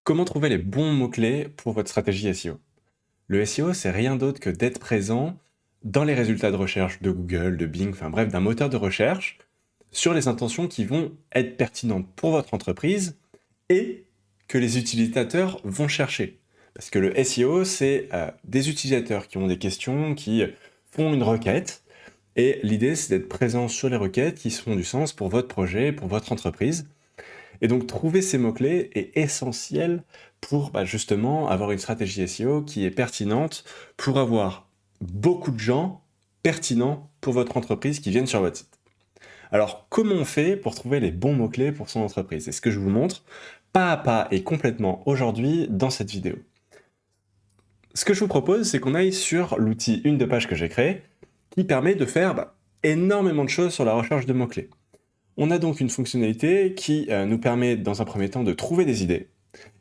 Comment trouver les bons mots-clés pour votre stratégie SEO? Le SEO, c'est rien d'autre que d'être présent dans les résultats de recherche de Google, de Bing, enfin bref, d'un moteur de recherche, sur les intentions qui vont être pertinentes pour votre entreprise et que les utilisateurs vont chercher. Parce que le SEO, c'est des utilisateurs qui ont des questions, qui font une requête, et l'idée, c'est d'être présent sur les requêtes qui font du sens pour votre projet, pour votre entreprise. Et donc trouver ces mots-clés est essentiel pour justement avoir une stratégie SEO qui est pertinente pour avoir beaucoup de gens pertinents pour votre entreprise qui viennent sur votre site. Alors comment on fait pour trouver les bons mots-clés pour son entreprise? C'est ce que je vous montre pas à pas et complètement aujourd'hui dans cette vidéo. Ce que je vous propose, c'est qu'on aille sur l'outil Une de page que j'ai créé qui permet de faire énormément de choses sur la recherche de mots-clés. On a donc une fonctionnalité qui nous permet dans un premier temps de trouver des idées.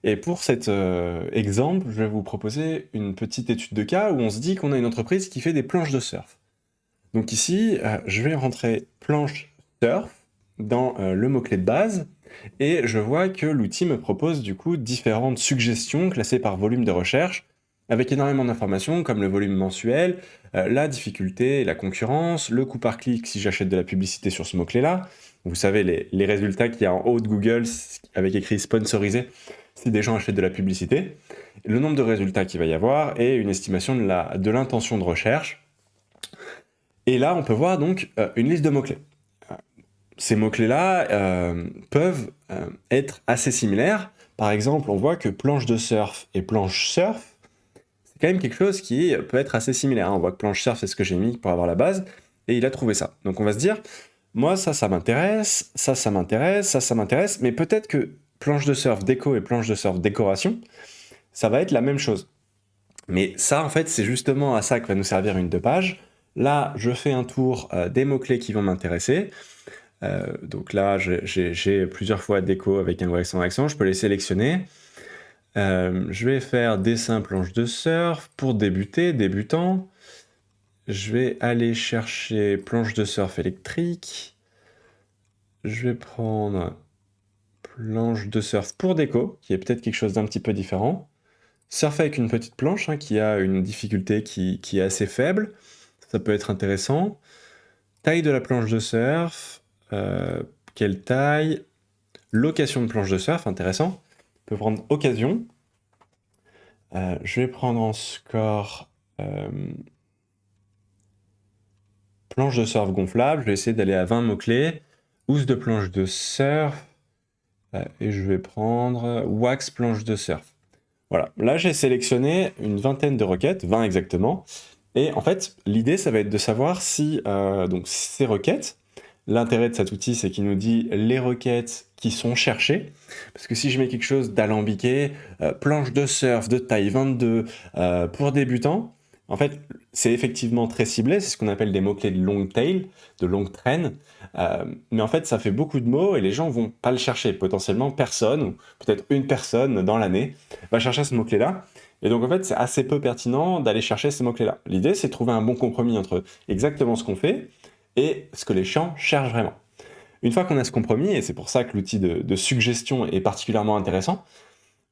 Et pour cet exemple, je vais vous proposer une petite étude de cas où on se dit qu'on a une entreprise qui fait des planches de surf. Donc ici, je vais rentrer planche surf dans le mot-clé de base et je vois que l'outil me propose du coup différentes suggestions classées par volume de recherche avec énormément d'informations comme le volume mensuel, la difficulté, la concurrence, le coût par clic si j'achète de la publicité sur ce mot-clé-là. Vous savez, les résultats qu'il y a en haut de Google avec écrit sponsorisé si des gens achètent de la publicité, le nombre de résultats qu'il va y avoir et une estimation de l'intention de recherche. Et là, on peut voir donc une liste de mots-clés. Ces mots-clés-là peuvent être assez similaires. Par exemple, on voit que planche de surf et planche surf, c'est quand même quelque chose qui peut être assez similaire. On voit que planche surf, c'est ce que j'ai mis pour avoir la base, et il a trouvé ça. Donc on va se dire, moi, ça m'intéresse, ça m'intéresse, ça m'intéresse, mais peut-être que planche de surf déco et planche de surf décoration, ça va être la même chose. Mais ça, en fait, c'est justement à ça que va nous servir une 2 pages. Là, je fais un tour des mots-clés qui vont m'intéresser. Donc là, j'ai plusieurs fois déco avec un ou sans accent, je peux les sélectionner. Je vais faire dessin planche de surf pour débuter, débutant. Je vais aller chercher planche de surf électrique. Je vais prendre planche de surf pour déco, qui est peut-être quelque chose d'un petit peu différent. Surfer avec une petite planche qui a une difficulté qui est assez faible, ça peut être intéressant. Taille de la planche de surf, quelle taille, location de planche de surf, intéressant. On peut prendre occasion. Je vais prendre en score planche de surf gonflable, je vais essayer d'aller à 20 mots-clés, housse de planche de surf, et je vais prendre wax planche de surf. Voilà, là j'ai sélectionné une vingtaine de requêtes, 20 exactement, et en fait l'idée ça va être de savoir si donc ces requêtes, l'intérêt de cet outil c'est qu'il nous dit les requêtes qui sont cherchées, parce que si je mets quelque chose d'alambiqué, planche de surf de taille 22 pour débutants, en fait c'est effectivement très ciblé, c'est ce qu'on appelle des mots-clés de long tail, de longue traîne, mais en fait ça fait beaucoup de mots et les gens vont pas le chercher, potentiellement personne, ou peut-être une personne dans l'année, va chercher ce mot-clé-là. Et donc en fait, c'est assez peu pertinent d'aller chercher ces mots-clés-là. L'idée, c'est de trouver un bon compromis entre exactement ce qu'on fait et ce que les gens cherchent vraiment. Une fois qu'on a ce compromis, et c'est pour ça que l'outil de suggestion est particulièrement intéressant,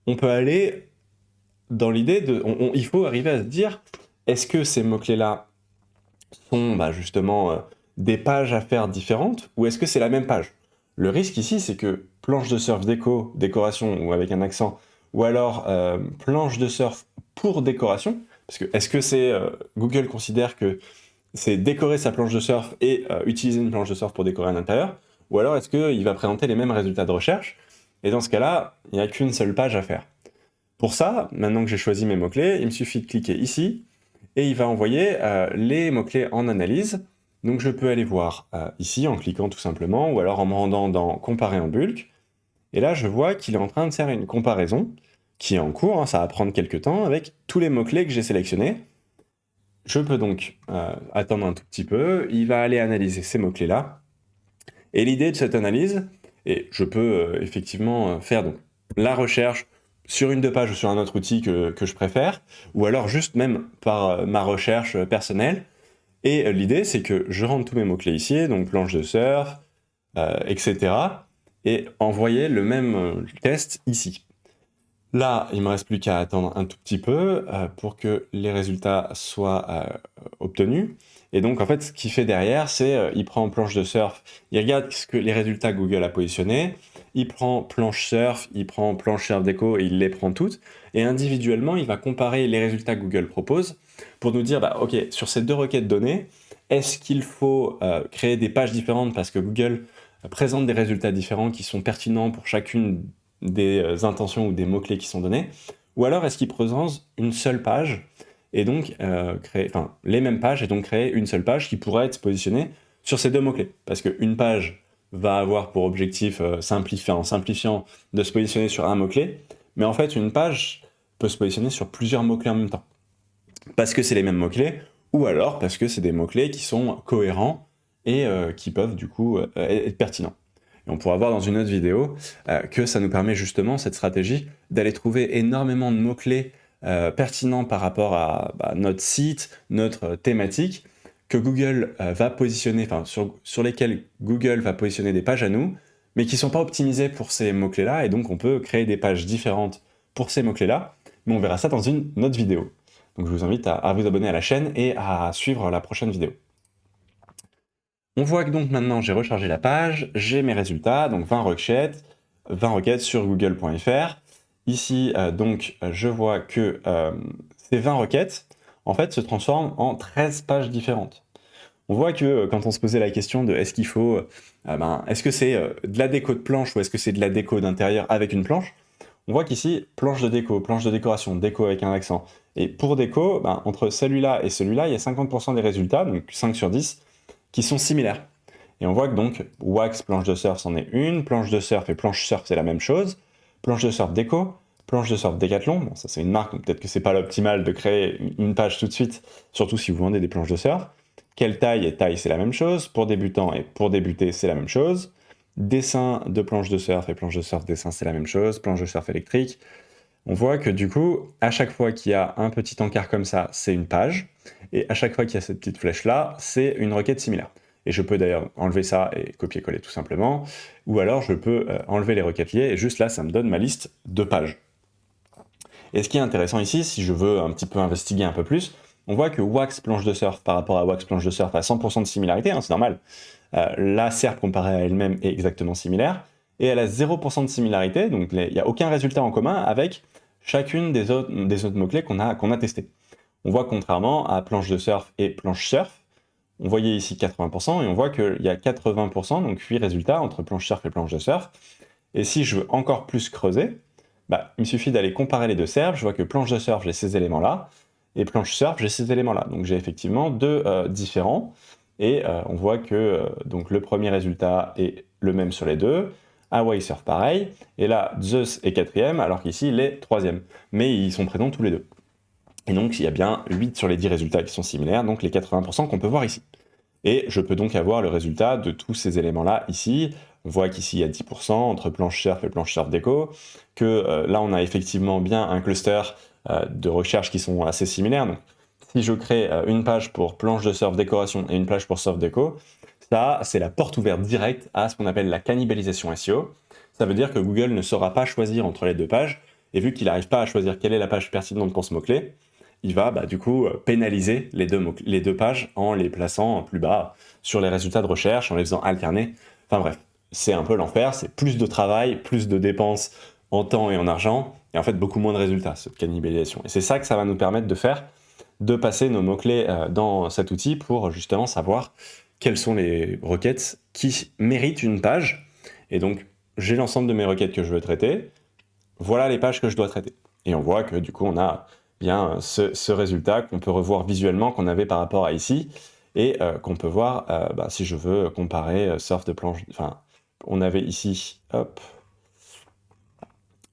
on peut aller dans l'idée de... il faut arriver à se dire, est-ce que ces mots-clés-là sont justement des pages à faire différentes, ou est-ce que c'est la même page? Le risque ici, c'est que planche de surf déco, décoration, ou avec un accent, ou alors planche de surf pour décoration, parce que est-ce que c'est Google considère que c'est décorer sa planche de surf et utiliser une planche de surf pour décorer à l'intérieur, ou alors est-ce qu'il va présenter les mêmes résultats de recherche, et dans ce cas-là, il n'y a qu'une seule page à faire. Pour ça, maintenant que j'ai choisi mes mots-clés, il me suffit de cliquer ici, et il va envoyer les mots-clés en analyse. Donc je peux aller voir ici en cliquant tout simplement, ou alors en me rendant dans Comparer en bulk. Et là, je vois qu'il est en train de faire une comparaison qui est en cours, ça va prendre quelques temps, avec tous les mots-clés que j'ai sélectionnés. Je peux donc attendre un tout petit peu, il va aller analyser ces mots-clés-là. Et l'idée de cette analyse, et je peux effectivement faire donc, la recherche sur une 2 pages ou sur un autre outil que je préfère, ou alors juste même par ma recherche personnelle. Et l'idée, c'est que je rentre tous mes mots-clés ici, donc planche de surf, etc. Et envoyer le même test ici. Là, il me reste plus qu'à attendre un tout petit peu pour que les résultats soient obtenus. Et donc, en fait, ce qu'il fait derrière, c'est il prend planche de surf, il regarde ce que les résultats que Google a positionnés, il prend planche surf, il prend planche surf déco et il les prend toutes. Et individuellement, il va comparer les résultats que Google propose pour nous dire, bah, OK, sur ces deux requêtes données, est-ce qu'il faut créer des pages différentes parce que Google présente des résultats différents qui sont pertinents pour chacune des intentions ou des mots-clés qui sont donnés, ou alors est-ce qu'il présente une seule page et donc créer, enfin, les mêmes pages et donc créer une seule page qui pourrait être positionnée sur ces deux mots-clés. Parce qu'une page va avoir pour objectif en simplifiant de se positionner sur un mot-clé, mais en fait une page peut se positionner sur plusieurs mots-clés en même temps. Parce que c'est les mêmes mots-clés, ou alors parce que c'est des mots-clés qui sont cohérents et qui peuvent du coup être pertinents. Et on pourra voir dans une autre vidéo que ça nous permet justement, cette stratégie, d'aller trouver énormément de mots-clés pertinents par rapport à notre site, notre thématique, que Google va positionner, enfin sur lesquels Google va positionner des pages à nous, mais qui ne sont pas optimisées pour ces mots-clés-là, et donc on peut créer des pages différentes pour ces mots-clés-là, mais on verra ça dans une autre vidéo. Donc je vous invite à vous abonner à la chaîne et à suivre la prochaine vidéo. On voit que donc maintenant j'ai rechargé la page, j'ai mes résultats, donc 20 requêtes sur google.fr. Ici, donc, je vois que ces 20 requêtes, en fait, se transforment en 13 pages différentes. On voit que quand on se posait la question de est-ce qu'il faut, est-ce que c'est de la déco de planche ou est-ce que c'est de la déco d'intérieur avec une planche, on voit qu'ici, planche de décoration, déco avec un accent. Et pour déco, entre celui-là et celui-là, il y a 50% des résultats, donc 5 sur 10, qui sont similaires. Et on voit que donc, Wax, planche de surf, c'en est une, planche de surf et planche surf, c'est la même chose, planche de surf déco, planche de surf Décathlon, bon ça c'est une marque, donc peut-être que c'est pas l'optimal de créer une page tout de suite, surtout si vous vendez des planches de surf. Quelle taille et taille, c'est la même chose, pour débutants et pour débuter, c'est la même chose. Dessin de planche de surf et planche de surf dessin, c'est la même chose, planche de surf électrique. On voit que du coup, à chaque fois qu'il y a un petit encart comme ça, c'est une page, et à chaque fois qu'il y a cette petite flèche-là, c'est une requête similaire. Et je peux d'ailleurs enlever ça et copier-coller tout simplement, ou alors je peux enlever les requêtes liées, et juste là, ça me donne ma liste de pages. Et ce qui est intéressant ici, si je veux un petit peu investiguer un peu plus, on voit que Wax planche de surf par rapport à Wax planche de surf a 100% de similarité, hein, c'est normal. La SERP comparée à elle-même est exactement similaire, et elle a 0% de similarité, donc il n'y a aucun résultat en commun avec chacune des autres mots-clés qu'on a testés. On voit contrairement à planche de surf et planche surf, on voyait ici 80%, et on voit qu'il y a 80%, donc 8 résultats entre planche surf et planche de surf. Et si je veux encore plus creuser, il me suffit d'aller comparer les deux SERP, je vois que planche de surf, j'ai ces éléments-là, et planche surf, j'ai ces éléments-là. Donc j'ai effectivement deux différents, et on voit que donc le premier résultat est le même sur les deux, Hawaii Surf pareil, et là Zeus est quatrième, alors qu'ici il est troisième. Mais ils sont présents tous les deux. Et donc il y a bien 8 sur les 10 résultats qui sont similaires, donc les 80% qu'on peut voir ici. Et je peux donc avoir le résultat de tous ces éléments-là ici. On voit qu'ici il y a 10% entre planche surf et planche surf déco, que là on a effectivement bien un cluster de recherches qui sont assez similaires. Donc, si je crée une page pour planche de surf décoration et une page pour surf déco, ça c'est la porte ouverte directe à ce qu'on appelle la cannibalisation SEO. Ça veut dire que Google ne saura pas choisir entre les deux pages, et vu qu'il n'arrive pas à choisir quelle est la page pertinente pour ce mot-clé, il va du coup pénaliser les deux pages en les plaçant plus bas sur les résultats de recherche, en les faisant alterner. Enfin bref, c'est un peu l'enfer, c'est plus de travail, plus de dépenses en temps et en argent, et en fait beaucoup moins de résultats, cette cannibalisation. Et c'est ça que ça va nous permettre de faire, de passer nos mots-clés dans cet outil pour justement savoir quelles sont les requêtes qui méritent une page. Et donc, j'ai l'ensemble de mes requêtes que je veux traiter, voilà les pages que je dois traiter. Et on voit que du coup, on a bien ce résultat qu'on peut revoir visuellement qu'on avait par rapport à ici, et qu'on peut voir si je veux comparer surf de planche, enfin on avait ici, hop,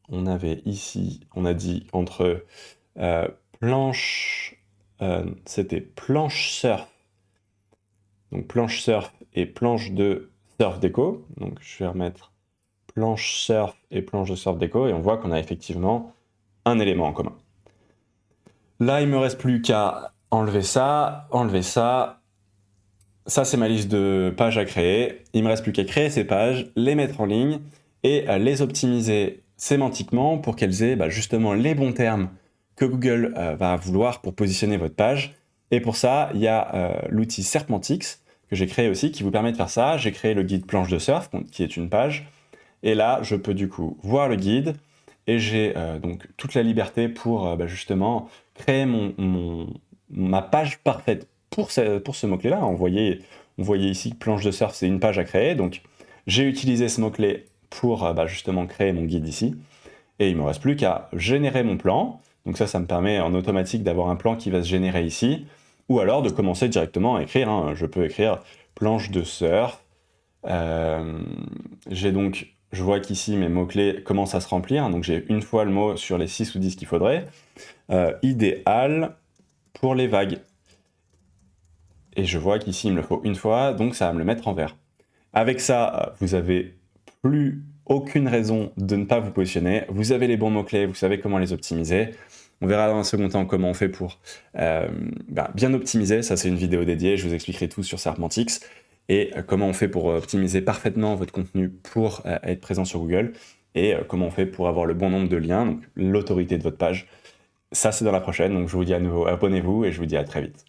on avait ici, on a dit entre planche, c'était planche surf, donc planche surf et planche de surf déco, donc je vais remettre planche surf et planche de surf déco, et on voit qu'on a effectivement un élément en commun. Là, il me reste plus qu'à enlever ça, ça c'est ma liste de pages à créer, il me reste plus qu'à créer ces pages, les mettre en ligne et les optimiser sémantiquement pour qu'elles aient justement les bons termes que Google va vouloir pour positionner votre page. Et pour ça, il y a l'outil Serpentix que j'ai créé aussi qui vous permet de faire ça. J'ai créé le guide planche de surf qui est une page. Et là, je peux du coup voir le guide et j'ai donc toute la liberté pour justement créer ma page parfaite pour ce mot-clé-là. On voyait ici que planche de surf, c'est une page à créer. Donc, j'ai utilisé ce mot-clé pour justement créer mon guide ici. Et il ne me reste plus qu'à générer mon plan. Donc ça me permet en automatique d'avoir un plan qui va se générer ici. Ou alors de commencer directement à écrire. Hein. Je peux écrire planche de surf. Je vois qu'ici mes mots-clés commencent à se remplir. Donc j'ai une fois le mot sur les 6 ou 10 qu'il faudrait. Idéal pour les vagues. Et je vois qu'ici il me le faut une fois, donc ça va me le mettre en vert. Avec ça, vous avez plus aucune raison de ne pas vous positionner. Vous avez les bons mots-clés, vous savez comment les optimiser. On verra dans un second temps comment on fait pour bien optimiser. Ça, c'est une vidéo dédiée. Je vous expliquerai tout sur Serpentix et comment on fait pour optimiser parfaitement votre contenu pour être présent sur Google et comment on fait pour avoir le bon nombre de liens, donc l'autorité de votre page. Ça, c'est dans la prochaine. Donc, je vous dis à nouveau, abonnez-vous et je vous dis à très vite.